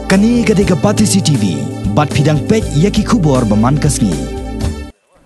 Kani gade kapati CCTV, bat pidang pek yaki kubor baman kasni.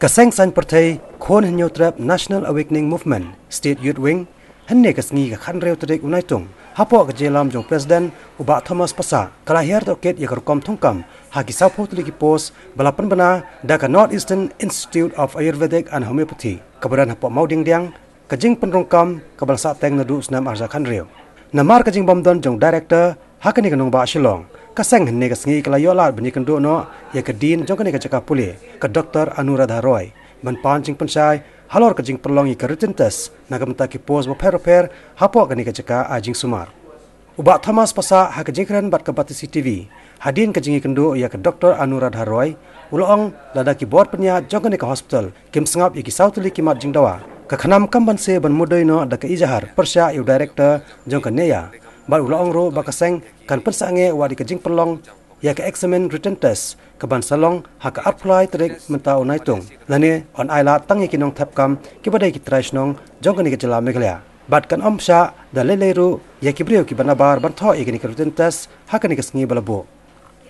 Kaseng san partai Khon Hinyo Trap National Awakening Movement State Youth Wing henne kasngi ka khan reu tadek unaitung hapo ka jelam jong president uba Thomas Pasa kala her toket yakar kom thongkam hagi sapo tuliki pos balapan bana da ka North Eastern Institute of Ayurvedic and Homeopathy kabaran hapo mauding diang kajing penrongkam kabal sa teng nadu snam arja khan reu namar kajing bomdon jong director hakani kanong ba Shillong kaseng henne kasngi kala yola bani kando no yakadin jong kani ka jaka puli ka Dr. Anuradha Roy ban pancing pensai halor kajing perlongi ka written test nagamta ki pos wa per hapo kani ka jaka ajing sumar uba Thomas Pasa ha kajing kran bat ka bati CCTV hadin kajing kando ya ka Dr. Anuradha Roy ulong lada ki board penya jong kani ka hospital kim sangap iki sautuli ki mat jing dawa ka khanam kamban se ban mudoi no da ka ijahar persya yu director jong ka neya ba ulong ro ba kaseng kan pensange wa di kajing perlong ya ka examine written test ka ban salong ha ka apply trek menta unaitung lane on aila tangi kinong thapkam ki badai ki traisnong jongkani ka jala meghalaya bat kan omsha da leleru ya ki brio ki banabar ban tho igini ka written test ha kani ka sngi balabo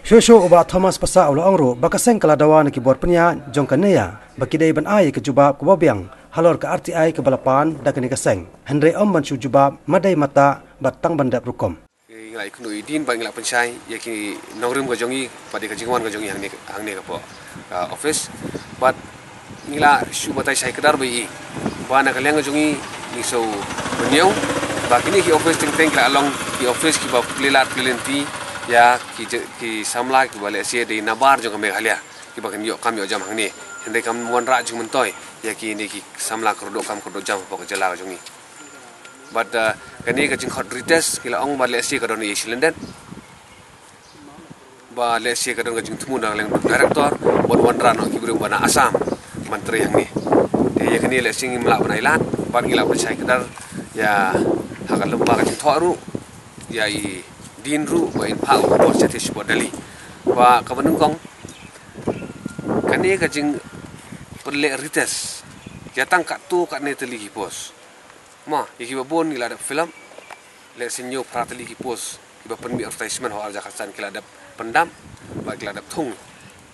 shosho uba Thomas Pasa ulong ro ba kaseng kala dawan ki bor penya jongkane ya bakidai ban ai ka jubab ko babiang halor ka RTI ke balapan da kani ka seng henry om ban jubab madai mata batang bandap rukom ngai kunu idin ba ngila pensai yaki nongrim ga jongi padi ka jingwan ga jongi hangni ka po office but ngila shu batai sai kadar bai ba na kaleng ga jongi ni so bunyau ba kini ki office ting la along ki office ki ba plilat plinti ya ki samla ki bale se de nabar jong meghalaya ki ba kan yo kam yo jam hangni henry kam mon ra jung mentoi yaki ni ki samla kurdo kam kurdo jam po ka jala ga jongi but kani ka jing hot retest kila ong ba lesi ka don ye silenden ba lesi ka don ka jing tumu na leng director bon ran no kibru bana Assam menteri yang ni ye kani lesi ngi mla bana ilan ba ngila ba sai kadar ya hakal lemba ka jing thoru ya I din ru ba in pa ko chati sbo dali ba ka banung kong kani ka jing perle retest ya tang ka tu ka ne teli pos ma iki babon ngila ada film le senyo prateli ki pos ki ba permi advertisement ho arja khasan kila ada pendam ba kila ada thung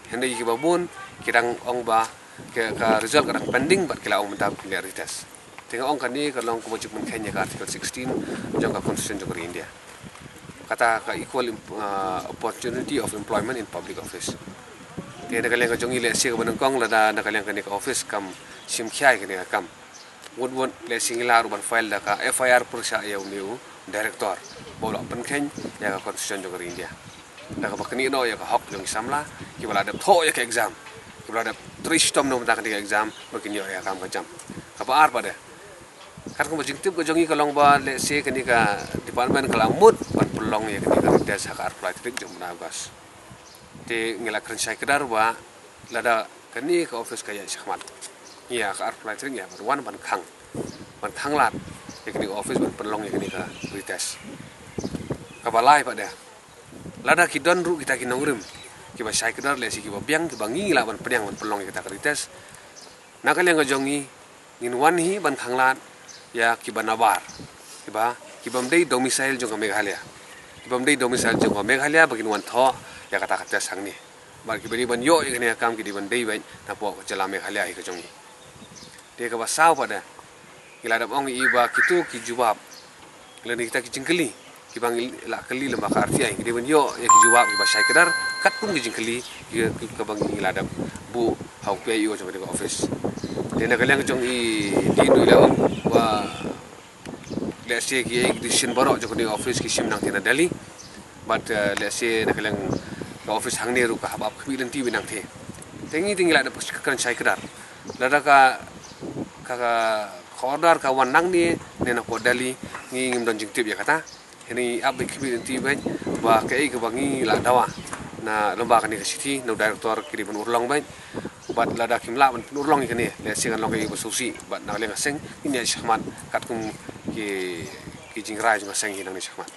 hende iki babon kirang ong ba ke ka result kadang pending ba kila ong mentab kila retest tengok ong kani kalong ko majik men Kenya ka article 16 jong ka constitution jong India kata ka equal opportunity of employment in public office dia nak kaleng ka jong ile se ka banang kong lada nak kaleng kani ka office kam sim khyai kani kam won le singila ruban file da ka FIR persya ya umiu director bola penken ya ka constitution jong India da ka bakni no ya ka hok jong samla ki bala da tho ya ka exam ki bala da tristom no da ka exam bakin yo ya kam ka jam ka ba ar pada kan ko jing tip ko jongi ka long ba le se kani ka department kala mut ban pelong ya kani ka des ka apply trik jong na gas te ngila kren sai kedar ba lada kani ka office ka ya shahmat ya ka apply trik ya wan ban khang lat yakni office ban perlong yakni ka retest ka balai pada lada ki don ru kita ki nongrim ki ba sai kedar le si ki ba biang ki bangi la ban penyang ban perlong kita ka retest nakal yang jongi ngin wan hi ban khang lat ya ki banabar ki bam dei domicile jong Meghalaya ki bam dei domicile jong Meghalaya bagin wan tho ya kata kata sangni bar ki bari ban yo yakni kam ki di ban dei ban na po jala Meghalaya hi ka jongi dia ka basau pada kila ada ong iba kitu ki jubab leni kita ki jingkeli ki bang la keli lemba ka RTI ki dewen yo ya ki jubab ki basai kedar kat pun ki jingkeli ki ka bang kila ada bu hau pe yo jong di office dia nak kaleng jong I di nu la ong wa let's say ki edition barok jong di office ki sim nang tina Delhi but let's say nak kaleng ka office hang ne ru ka habab ki lenti binang the tengi tinggal ada kan sai kedar lada ka khordar ka wanang ni nena ko Delhi ngi ngim don jing tip ya kata ini abik bi ti ban ba kai ka bangi la dawa na lomba kan ni ka city no director kiri ban urlong ban bat lada kim la ban urlong ni kani le singan long kai susi bat na le ngaseng ini shahmat kat kum ki jing rai jing ngaseng hinang ni shahmat